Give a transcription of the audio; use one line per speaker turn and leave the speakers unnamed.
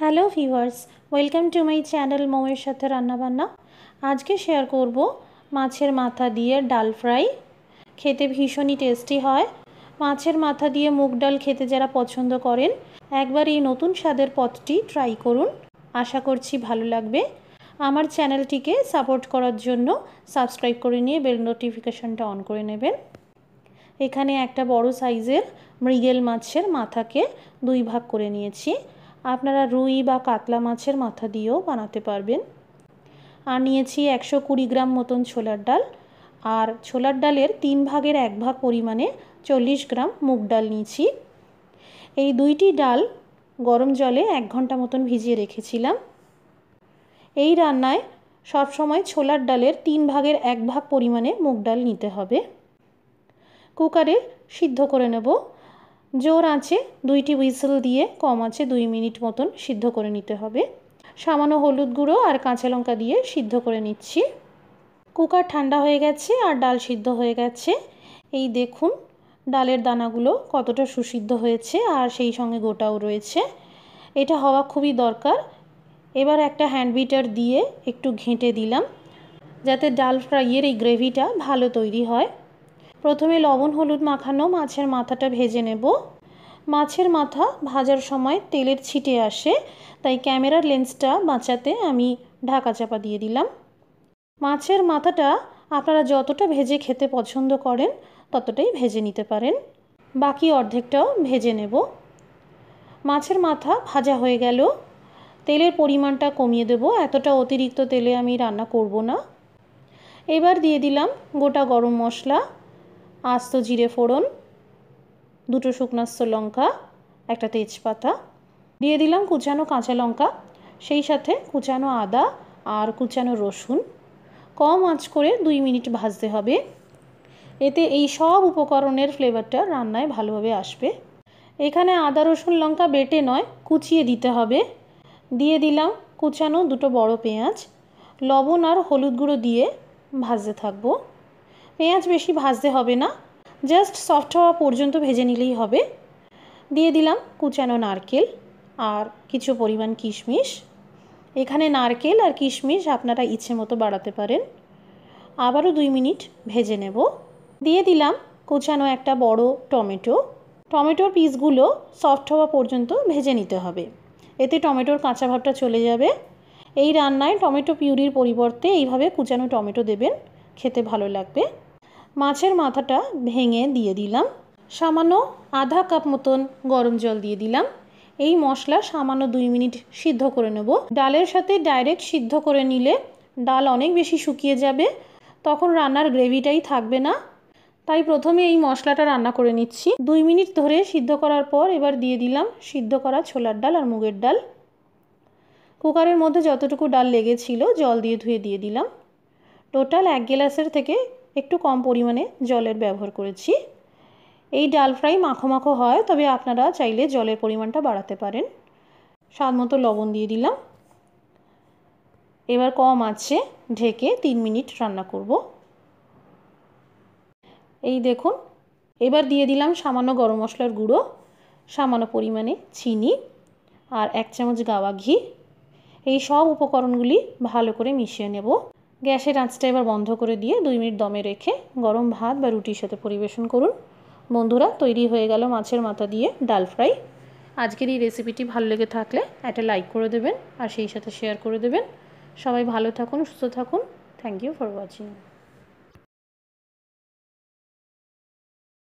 Hello viewers, welcome to my channel মোয়ের সাথে রান্না বান্না। আজকে শেয়ার করব মাছের মাথা দিয়ে ডাল ফ্রাই। খেতে ভীষণই টেস্টি হয়। মাছের মাথা দিয়ে মুগ ডাল খেতে যারা পছন্দ করেন, একবার এই নতুন স্বাদের পদটি ট্রাই করুন। আশা করছি ভালো লাগবে। আমার চ্যানেলটিকে সাপোর্ট করার জন্য সাবস্ক্রাইব করে নিয়ে বেল নোটিফিকেশনটা অন করে নেবেন। এখানে একটা বড় সাইজের মৃগেল মাছের মাথাকে দুই ভাগ করে নিয়েছি। আপনারা রুই বা কাতলা মাছের মাথা দিয়েও বানাতে পারবেন। আর নিয়েছি 120 গ্রাম মতন ছোলার ডাল, আর ছোলার ডালের 3 ভাগের 1 ভাগ পরিমাণে 40 গ্রাম মুগ ডাল নিয়েছি। এই দুইটি ডাল গরম জলে 1 ঘন্টা মতন ভিজিয়ে রেখেছিলাম। এই রান্নায় সবসময় ছোলার ডালের 3 ভাগের 1 ভাগ পরিমাণে মুগ ডাল নিতে হবে। কুকারে সিদ্ধ করে নেব। জোর আঁচে 2টি হুইসেল দিয়ে কম আঁচে 2 মিনিট মতন সিদ্ধ করে নিতে হবে। সামান্য হলুদ গুঁড়ো আর কাঁচা লঙ্কা দিয়ে সিদ্ধ করে নিচ্ছি। কুকার ঠান্ডা হয়ে গেছে আর ডাল সিদ্ধ হয়ে গেছে। এই দেখুন ডালের দানাগুলো কতটা সুসিদ্ধ হয়েছে আর সেই সঙ্গে গোটাও রয়েছে। এটা হওয়া খুবই দরকার। এবার একটা হ্যান্ড বিটার দিয়ে একটু ঘেঁটে দিলাম যাতে ডাল ফ্রাইয়ের এই গ্রেভিটা ভালো তৈরি হয়। প্রথমে লবণ হলুদ মাখানো মাছের মাথাটা ভেজে নেব। মাছের মাথা ভাজার সময় তেলের ছিটে আসে, তাই ক্যামেরার লেন্সটা বাঁচাতে আমি ঢাকা চাপা দিয়ে দিলাম। মাছের মাথাটা আপনারা যতটা ভেজে খেতে পছন্দ করেন ততটাই ভেজে নিতে পারেন। বাকি অর্ধেকটাও ভেজে নেব। মাছের মাথা ভাজা হয়ে গেল। তেলের পরিমাণটা কমিয়ে দেব, এতটা অতিরিক্ত তেলে আমি রান্না করব না। এবার দিয়ে দিলাম গোটা গরম মশলা, আস্ত জিরে ফোড়ন, 2টো শুকনো লঙ্কা, একটা তেজপাতা, দিয়ে দিলাম কুচানো কাঁচা লঙ্কা, সেই সাথে কুচানো আদা আর কুচানো রসুন। কম আঁচ করে 2 মিনিট ভাজতে হবে। এতে এই সব উপকরণের ফ্লেভারটা রান্নায় ভালোভাবে আসবে। এখানে আদা রসুন লঙ্কা বেটে নয়, কুচিয়ে দিতে হবে। দিয়ে দিলাম কুচানো 2টো বড় পেঁয়াজ। লবণ আর হলুদ গুঁড়ো দিয়ে ভাজতে থাকবো। পেঁয়াজ বেশি ভাজতে হবে না, জাস্ট সফট হওয়া পর্যন্ত ভেজে নিলেই হবে। দিয়ে দিলাম কুচানো নারকেল আর কিছু পরিমাণ কিশমিশ। এখানে নারকেল আর কিশমিশ আপনারা ইচ্ছে মতো বাড়াতে পারেন। আবারও 2 মিনিট ভেজে নেব। দিয়ে দিলাম কুচানো একটা বড় টমেটো। টমেটোর পিসগুলো সফট হওয়া পর্যন্ত ভেজে নিতে হবে, এতে টমেটোর কাঁচা ভাবটা চলে যাবে। এই রান্নায় টমেটো পিউরির পরিবর্তে এইভাবে কুচানো টমেটো দেবেন, খেতে ভালো লাগবে। মাছের মাথাটা ভেঙে দিয়ে দিলাম। সামান্য আধা কাপ মতন গরম জল দিয়ে দিলাম। এই মশলা সামান্য 2 মিনিট সিদ্ধ করে নেব। ডালের সাথে ডাইরেক্ট সিদ্ধ করে নিলে ডাল অনেক বেশি শুকিয়ে যাবে, তখন রান্নার গ্রেভিটাই থাকবে না। তাই প্রথমে এই মশলাটা রান্না করে নিচ্ছি। 2 মিনিট ধরে সিদ্ধ করার পর এবার দিয়ে দিলাম সিদ্ধ করা ছোলার ডাল আর মুগের ডাল। কুকারের মধ্যে যতটুকু ডাল লেগেছিল জল দিয়ে ধুয়ে দিয়ে দিলাম। টোটাল 1 গ্লাসের থেকে একটু কম পরিমাণে জলের ব্যবহার করেছি। এই ডাল ফ্রাই মাখো মাখো হয়, তবে আপনারা চাইলে জলের পরিমাণটা বাড়াতে পারেন। স্বাদ মতো লবণ দিয়ে দিলাম। এবার কম আঁচে ঢেকে 3 মিনিট রান্না করব। এই দেখুন এবার দিয়ে দিলাম সামান্য গরম মশলার গুঁড়ো, সামান্য পরিমাণে চিনি আর 1 চামচ গাওয়া ঘি। এই সব উপকরণগুলি ভালো করে মিশিয়ে নেব। গ্যাসের আঁচটা এবার বন্ধ করে দিয়ে 2 মিনিট দমে রেখে গরম ভাত বা রুটির সাথে পরিবেশন করুন। বন্ধুরা, তৈরি হয়ে গেল মাছের মাথা দিয়ে ডাল ফ্রাই। আজকের এই রেসিপিটি ভালো লেগে থাকলে একটা লাইক করে দেবেন আর সেই সাথে শেয়ার করে দেবেন। সবাই ভালো থাকুন, সুস্থ থাকুন। Thank you for watching.